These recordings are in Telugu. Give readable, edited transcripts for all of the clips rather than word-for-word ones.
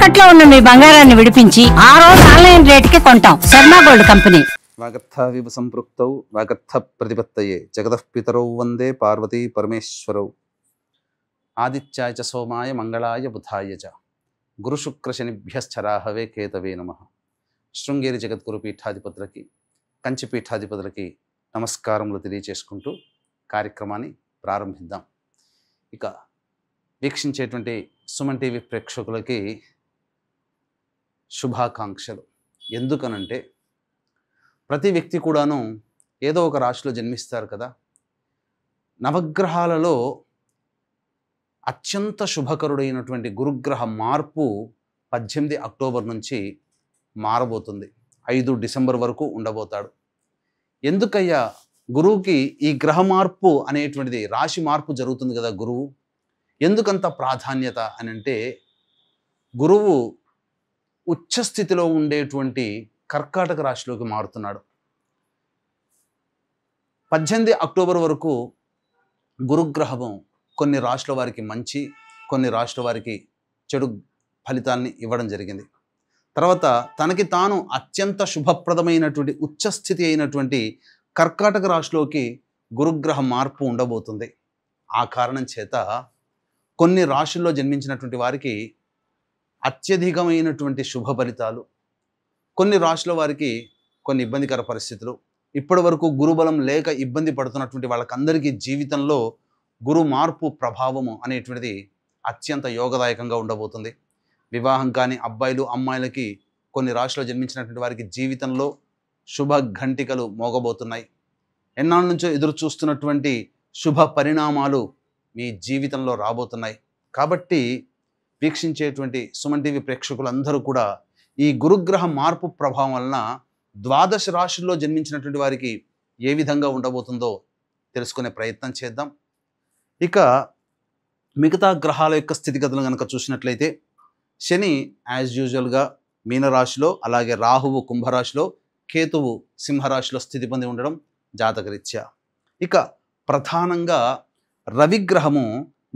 తాకట్లో ఉన్న మీ బంగారాన్ని విడిపించి ఆ రోజు ఆన్లైన్ రేటుకి కొంటాం. Sharma gold company. వాగర్థావివ సంపృక్తౌ వాగర్థ ప్రతిపత్తయే జగతః పితరౌ వందే పార్వతీ పరమేశ్వరౌ. ఆదిత్యాయ చ సోమాయ మంగళాయ బుధాయ చ గురుశుక్రశనిభ్యశ్చరాహవే కేతవే నమః. శృంగేరి జగద్గురు పీఠాధిపతులకి, కంచి పీఠాధిపతులకి నమస్కారములు తెలియచేసుకుంటూ కార్యక్రమాన్ని ప్రారంభిద్దాం. ఇక వీక్షించేటువంటి సుమన్ టీవీ ప్రేక్షకులకి శుభాకాంక్షలు. ఎందుకనంటే ప్రతి వ్యక్తి కూడాను ఏదో ఒక రాశిలో జన్మిస్తారు కదా. నవగ్రహాలలో అత్యంత శుభకరుడైనటువంటి గురుగ్రహ మార్పు 18 అక్టోబర్ నుంచి మారబోతుంది. 5 డిసెంబర్ వరకు ఉండబోతాడు. ఎందుకయ్యా గురువుకి ఈ గ్రహ మార్పు అనేటువంటిది, రాశి మార్పు జరుగుతుంది కదా, గురువు ఎందుకంత ప్రాధాన్యత అని అంటే, గురువు ఉచ్చస్థితిలో ఉండేటువంటి కర్కాటక రాశిలోకి మారుతున్నాడు. 18 అక్టోబర్ వరకు గురుగ్రహము కొన్ని రాశుల వారికి మంచి, కొన్ని రాశుల వారికి చెడు ఫలితాన్ని ఇవ్వడం జరిగింది. తర్వాత తనకి తాను అత్యంత శుభప్రదమైనటువంటి ఉచ్చస్థితి అయినటువంటి కర్కాటక రాశిలోకి గురుగ్రహ మార్పు ఉండబోతుంది. ఆ కారణం చేత కొన్ని రాశుల్లో జన్మించినటువంటి వారికి అత్యధికమైనటువంటి శుభ ఫలితాలు, కొన్ని రాశుల వారికి కొన్ని ఇబ్బందికర పరిస్థితులు, ఇప్పటి వరకు గురుబలం లేక ఇబ్బంది పడుతున్నటువంటి వాళ్ళకందరికీ జీవితంలో గురు మార్పు ప్రభావము అనేటువంటిది అత్యంత యోగదాయకంగా ఉండబోతుంది. వివాహం కాని అబ్బాయిలు అమ్మాయిలకి, కొన్ని రాశుల్లో జన్మించినటువంటి వారికి జీవితంలో శుభ ఘంటికలు మోగబోతున్నాయి. ఎన్నాళ్ళ నుంచో ఎదురు చూస్తున్నటువంటి శుభ పరిణామాలు మీ జీవితంలో రాబోతున్నాయి. కాబట్టి వీక్షించేటువంటి సుమన్ టీవీ ప్రేక్షకులందరూ కూడా ఈ గురుగ్రహ మార్పు ప్రభావం వలన 12 రాశుల్లో జన్మించినటువంటి వారికి ఏ విధంగా ఉండబోతుందో తెలుసుకునే ప్రయత్నం చేద్దాం. ఇక మిగతా గ్రహాల యొక్క స్థితిగతులు కనుక చూసినట్లయితే, శని యాజ్ యూజువల్గా మీనరాశిలో, అలాగే రాహువు కుంభరాశిలో, కేతువు సింహరాశిలో స్థితి పొంది ఉండడం జాతకరీత్యా. ఇక ప్రధానంగా రవిగ్రహము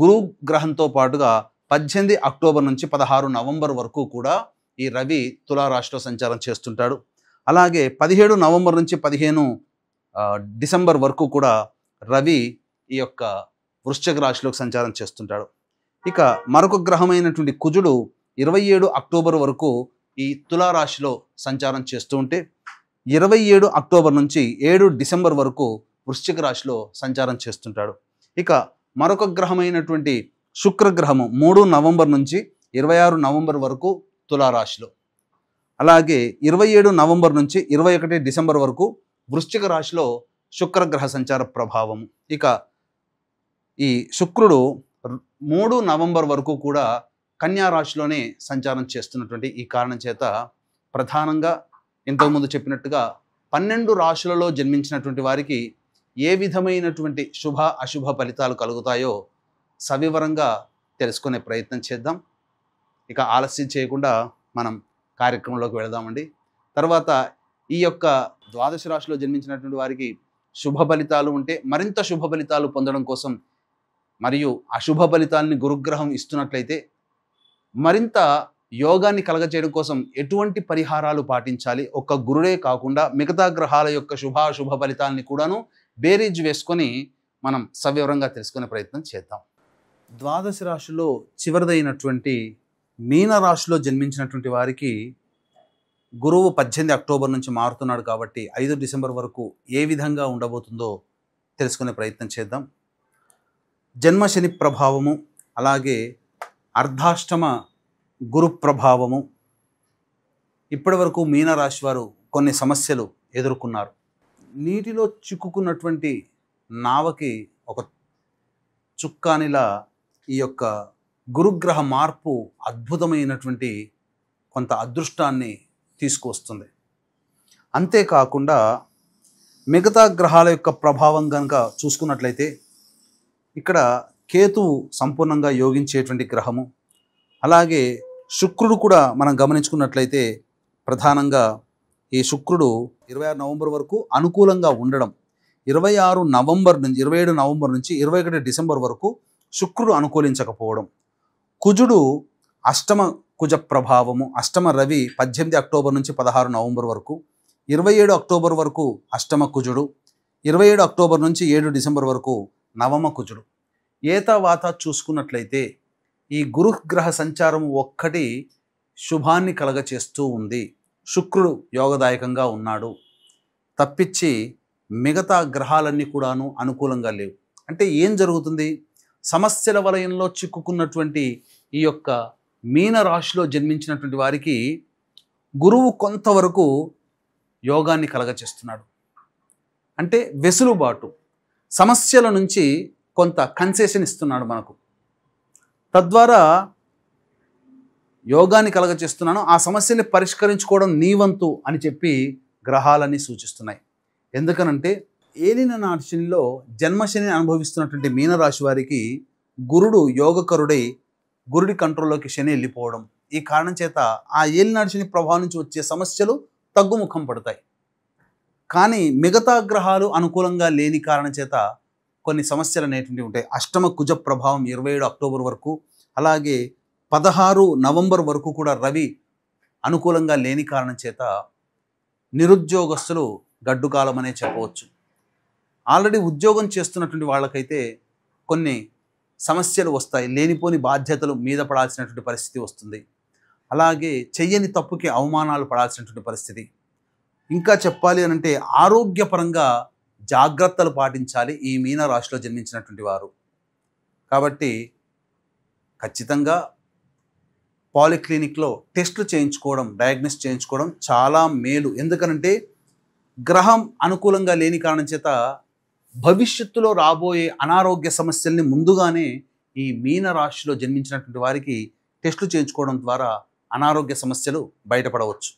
గురుగ్రహంతో పాటుగా 18 అక్టోబర్ నుంచి 16 నవంబర్ వరకు కూడా ఈ రవి తులారాశిలో సంచారం చేస్తుంటాడు. అలాగే 17 నవంబర్ నుంచి 15 డిసెంబర్ వరకు కూడా రవి ఈ యొక్క వృశ్చిక రాశిలోకి సంచారం చేస్తుంటాడు. ఇక మరొక గ్రహమైనటువంటి కుజుడు 27 అక్టోబర్ వరకు ఈ తులారాశిలో సంచారం చేస్తూ ఉంటే, 27 అక్టోబర్ నుంచి 7 డిసెంబర్ వరకు వృశ్చిక రాశిలో సంచారం చేస్తుంటాడు. ఇక మరొక గ్రహమైనటువంటి శుక్రగ్రహము 3 నవంబర్ నుంచి 26 నవంబర్ వరకు తులారాశిలో, అలాగే 27 నవంబర్ నుంచి 21 డిసెంబర్ వరకు వృశ్చిక రాశిలో శుక్రగ్రహ సంచార ప్రభావం. ఇక ఈ శుక్రుడు 3 నవంబర్ వరకు కూడా కన్యా రాశిలోనే సంచారం చేస్తున్నటువంటి ఈ కారణం చేత ప్రధానంగా ఇంతకుముందు చెప్పినట్టుగా 12 రాశులలో జన్మించినటువంటి వారికి ఏ విధమైనటువంటి శుభ అశుభ ఫలితాలు కలుగుతాయో సవివరంగా తెలుసుకునే ప్రయత్నం చేద్దాం. ఇక ఆలస్యం చేయకుండా మనం కార్యక్రమంలోకి వెళదామండి. తర్వాత ఈ యొక్క 12 రాశిలో జన్మించినటువంటి వారికి శుభ ఫలితాలు ఉంటే మరింత శుభ ఫలితాలు పొందడం కోసం, మరియు అశుభ ఫలితాలని గురుగ్రహం ఇస్తున్నట్లయితే మరింత యోగాన్ని కలగచేయడం కోసం ఎటువంటి పరిహారాలు పాటించాలి, ఒక్క గురుడే కాకుండా మిగతా గ్రహాల యొక్క శుభాశుభ ఫలితాలని కూడాను బేరీజ్ వేసుకొని మనం సవివరంగా తెలుసుకునే ప్రయత్నం చేద్దాం. 12 రాశిలో చివరిదైనటువంటి మీన రాశిలో జన్మించినటువంటి వారికి గురువు 18 అక్టోబర్ నుంచి మారుతున్నాడు కాబట్టి 5 డిసెంబర్ వరకు ఏ విధంగా ఉండబోతుందో తెలుసుకునే ప్రయత్నం చేద్దాం. జన్మశని ప్రభావము, అలాగే అర్ధాష్టమ గురు ప్రభావము. ఇప్పటి వరకు మీనరాశి వారు కొన్ని సమస్యలు ఎదుర్కొన్నారు. నీటిలో చిక్కుకున్నటువంటి నావకి ఒక చుక్కానిలా ఈ యొక్క గురుగ్రహ మార్పు అద్భుతమైనటువంటి కొంత అదృష్టాన్ని తీసుకొస్తుంది. అంతేకాకుండా మిగతా గ్రహాల యొక్క ప్రభావం కనుక చూసుకున్నట్లయితే, ఇక్కడ కేతువు సంపూర్ణంగా యోగించేటువంటి గ్రహము, అలాగే శుక్రుడు కూడా మనం గమనించుకున్నట్లయితే ప్రధానంగా ఈ శుక్రుడు 26 నవంబర్ వరకు అనుకూలంగా ఉండడం, 27 నవంబర్ నుంచి 21 డిసెంబర్ వరకు శుక్రుడు అనుకూలించకపోవడం, కుజుడు అష్టమ కుజ ప్రభావము. అష్టమ రవి 18 అక్టోబర్ నుంచి 16 నవంబర్ వరకు, 27 అక్టోబర్ వరకు అష్టమ కుజుడు, 27 అక్టోబర్ నుంచి 7 డిసెంబర్ వరకు నవమ కుజుడు. ఏత వాత చూసుకున్నట్లయితే ఈ గురుగ్రహ సంచారం ఒక్కటి శుభాన్ని కలగచేస్తూ ఉంది. శుక్రుడు యోగదాయకంగా ఉన్నాడు తప్పించి మిగతా గ్రహాలన్నీ కూడాను అనుకూలంగా లేవు. అంటే ఏం జరుగుతుంది? సమస్యల వలయంలో చిక్కుకున్నటువంటి ఈ యొక్క మీన రాశిలో జన్మించినటువంటి వారికి గురువు కొంతవరకు యోగాన్ని కలగచేస్తున్నాడు. అంటే వెసులుబాటు, సమస్యల నుంచి కొంత కన్సెషన్ ఇస్తున్నాడు మనకు. తద్వారా యోగాన్ని కలగచేస్తున్నాను, ఆ సమస్యని పరిష్కరించుకోవడం నీ వంతు అని చెప్పి గ్రహాలన్నీ సూచిస్తున్నాయి. ఎందుకనంటే ఏలిన నాటి శనిలో జన్మశని అనుభవిస్తున్నటువంటి మీనరాశి వారికి గురుడు యోగకరుడై గురుడి కంట్రోల్లోకి శని వెళ్ళిపోవడం, ఈ కారణం చేత ఆ ఏలినాటి శని ప్రభావం నుంచి వచ్చే సమస్యలు తగ్గుముఖం పడతాయి. కానీ మిగతా గ్రహాలు అనుకూలంగా లేని కారణం చేత కొన్ని సమస్యలు అనేటువంటివి ఉంటాయి. అష్టమ కుజ ప్రభావం 27 అక్టోబర్ వరకు, అలాగే 16 నవంబర్ వరకు కూడా రవి అనుకూలంగా లేని కారణం చేత నిరుద్యోగస్తులు గడ్డు కాలం అనే చెప్పవచ్చు. ఆల్రెడీ ఉద్యోగం చేస్తున్నటువంటి వాళ్ళకైతే కొన్ని సమస్యలు వస్తాయి, లేనిపోని బాధ్యతలు మీద పడాల్సినటువంటి పరిస్థితి వస్తుంది. అలాగే చెయ్యని తప్పుకి అవమానాలు పడాల్సినటువంటి పరిస్థితి. ఇంకా చెప్పాలి అనంటే ఆరోగ్యపరంగా జాగ్రత్తలు పాటించాలి ఈ మీన రాశిలో జన్మించినటువంటి వారు. కాబట్టి ఖచ్చితంగా పాలిక్లినిక్లో టెస్టులు చేయించుకోవడం, డయాగ్నోస్ చేయించుకోవడం చాలా మేలు. ఎందుకనంటే గ్రహం అనుకూలంగా లేని కారణం చేత భవిష్యత్తులో రాబోయే అనారోగ్య సమస్యల్ని ముందుగానే ఈ మీన రాశిలో జన్మించినటువంటి వారికి టెస్టులు చేయించుకోవడం ద్వారా అనారోగ్య సమస్యలు బయటపడవచ్చు.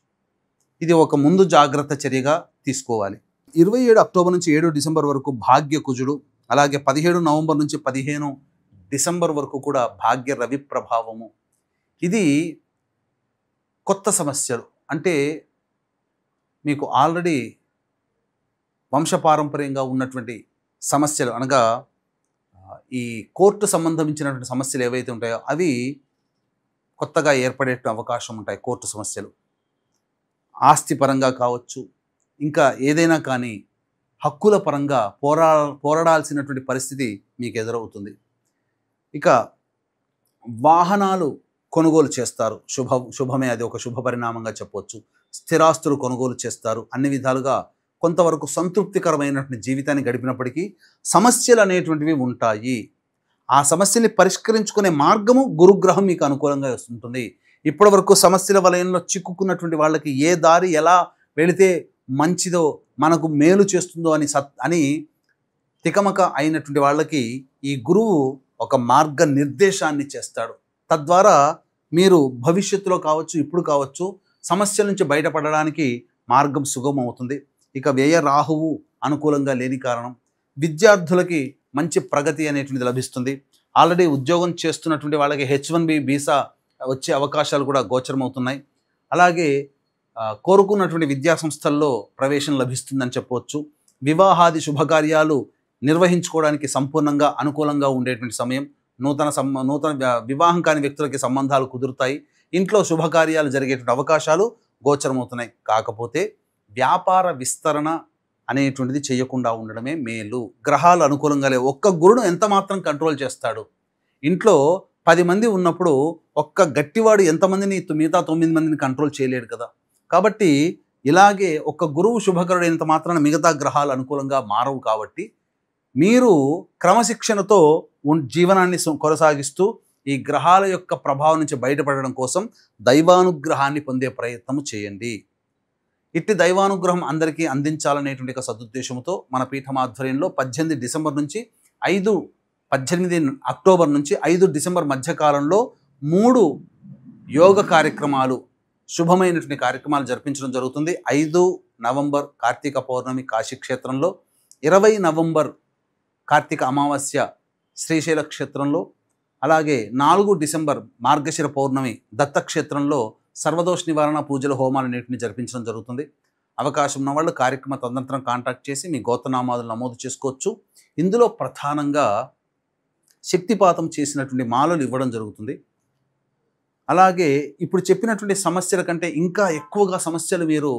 ఇది ఒక ముందు జాగ్రత్త చర్యగా తీసుకోవాలి. 27 అక్టోబర్ నుంచి 7 డిసెంబర్ వరకు భాగ్య కుజుడు, అలాగే 17 నవంబర్ నుంచి 15 డిసెంబర్ వరకు కూడా భాగ్య రవి ప్రభావము. ఇది కొత్త సమస్యలు, అంటే మీకు ఆల్రెడీ వంశపారంపర్యంగా ఉన్నటువంటి సమస్యలు, అనగా ఈ కోర్టు సంబంధించినటువంటి సమస్యలు ఏవైతే ఉంటాయో అవి కొత్తగా ఏర్పడే అవకాశం ఉంటాయి. కోర్టు సమస్యలు ఆస్తి పరంగా కావచ్చు, ఇంకా ఏదైనా కానీ హక్కుల పరంగా పోరాడాల్సినటువంటి పరిస్థితి మీకు ఎదురవుతుంది. ఇక వాహనాలు కొనుగోలు చేస్తారు, శుభమే, అది ఒక శుభ పరిణామంగా చెప్పవచ్చు. స్థిరాస్తులు కొనుగోలు చేస్తారు. అన్ని విధాలుగా కొంతవరకు సంతృప్తికరమైనటువంటి జీవితాన్ని గడిపినప్పటికీ సమస్యలు అనేటువంటివి ఉంటాయి. ఆ సమస్యని పరిష్కరించుకునే మార్గము గురుగ్రహం మీకు అనుకూలంగా ఉంటుంది. ఇప్పటి వరకు సమస్యల వలయంలో చిక్కుకున్నటువంటి వాళ్ళకి ఏ దారి ఎలా వెళితే మంచిదో, మనకు మేలు చేస్తుందో అని తికమక అయినటువంటి వాళ్ళకి ఈ గురువు ఒక మార్గ నిర్దేశాన్ని చేస్తాడు. తద్వారా మీరు భవిష్యత్తులో కావచ్చు, ఇప్పుడు కావచ్చు, సమస్యల నుంచి బయటపడడానికి మార్గం సుగమం అవుతుంది. ఇక వ్యయ రాహువు అనుకూలంగా లేని కారణం విద్యార్థులకి మంచి ప్రగతి అనేటువంటిది లభిస్తుంది. ఆల్రెడీ ఉద్యోగం చేస్తున్నటువంటి వాళ్ళకి H1B వీసా వచ్చే అవకాశాలు కూడా గోచరమవుతున్నాయి. అలాగే కోరుకున్నటువంటి విద్యా సంస్థల్లో ప్రవేశం లభిస్తుందని చెప్పవచ్చు. వివాహాది శుభకార్యాలు నిర్వహించుకోవడానికి సంపూర్ణంగా అనుకూలంగా ఉండేటువంటి సమయం. నూతన వివాహం కాని వ్యక్తులకి సంబంధాలు కుదురుతాయి. ఇంట్లో శుభకార్యాలు జరిగేటువంటి అవకాశాలు గోచరమవుతున్నాయి. కాకపోతే వ్యాపార విస్తరణ అనేటువంటిది చేయకుండా ఉండడమే మేలు. గ్రహాలు అనుకూలంగా లేవు. ఒక్క గురుడు ఎంత మాత్రం కంట్రోల్ చేస్తాడు? ఇంట్లో 10 మంది ఉన్నప్పుడు ఒక్క గట్టివాడు ఎంతమందిని, మిగతా 9 మందిని కంట్రోల్ చేయలేడు కదా. కాబట్టి ఇలాగే ఒక్క గురువు శుభకరుడైనంత మాత్రాన మిగతా గ్రహాలు అనుకూలంగా మారవు. కాబట్టి మీరు క్రమశిక్షణతో జీవనాన్ని కొనసాగిస్తూ ఈ గ్రహాల యొక్క ప్రభావం నుంచి బయటపడడం కోసం దైవానుగ్రహాన్ని పొందే ప్రయత్నం చేయండి. ఇట్టి దైవానుగ్రహం అందరికీ అందించాలనేటువంటి ఒక సదుద్దేశంతో మన పీఠం ఆధ్వర్యంలో 18 డిసెంబర్ నుంచి 18 అక్టోబర్ నుంచి 5 డిసెంబర్ మధ్యకాలంలో 3 యోగ కార్యక్రమాలు, శుభమైనటువంటి కార్యక్రమాలు జరిపించడం జరుగుతుంది. 5 నవంబర్ కార్తీక పౌర్ణమి కాశీక్షేత్రంలో, 20 నవంబర్ కార్తీక అమావాస్య శ్రీశైల క్షేత్రంలో, అలాగే 4 డిసెంబర్ మార్గశిర పౌర్ణమి దత్తక్షేత్రంలో సర్వదోష నివారణ పూజల హోమాలు అన్నింటినీ జరిపించడం జరుగుతుంది. అవకాశం ఉన్న వాళ్ళు కార్యక్రమ తదనంతరం కాంటాక్ట్ చేసి మీ గోత్రనామాలు నమోదు చేసుకోవచ్చు. ఇందులో ప్రధానంగా శక్తిపాతం చేసినటువంటి మాలలు ఇవ్వడం జరుగుతుంది. అలాగే ఇప్పుడు చెప్పినటువంటి సమస్యల కంటే ఇంకా ఎక్కువగా సమస్యలు మీరు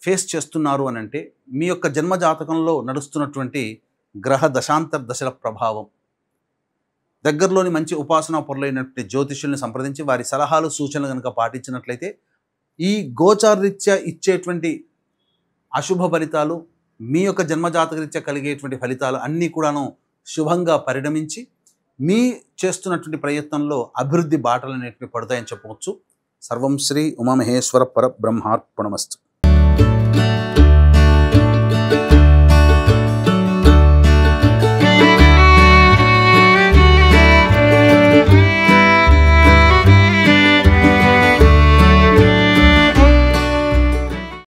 ఫేస్ చేస్తున్నారు అని అంటే మీ యొక్క జన్మజాతకంలో నడుస్తున్నటువంటి గ్రహ దశాంతర దశల ప్రభావం. దగ్గరలోని మంచి ఉపాసనా పొరలైనటువంటి జ్యోతిష్యుల్ని సంప్రదించి వారి సలహాలు సూచనలు కనుక పాటించినట్లయితే ఈ గోచారరీత్యా ఇచ్చేటువంటి అశుభ ఫలితాలు, మీ యొక్క జన్మజాతకరీత్యా కలిగేటువంటి ఫలితాలు అన్నీ కూడాను శుభంగా పరిణమించి మీ చేస్తున్నటువంటి ప్రయత్నంలో అభివృద్ధి బాటలు అనేటివి పడతాయని చెప్పవచ్చు. సర్వం శ్రీ ఉమామహేశ్వర పరబ్రహ్మార్పణమస్తు.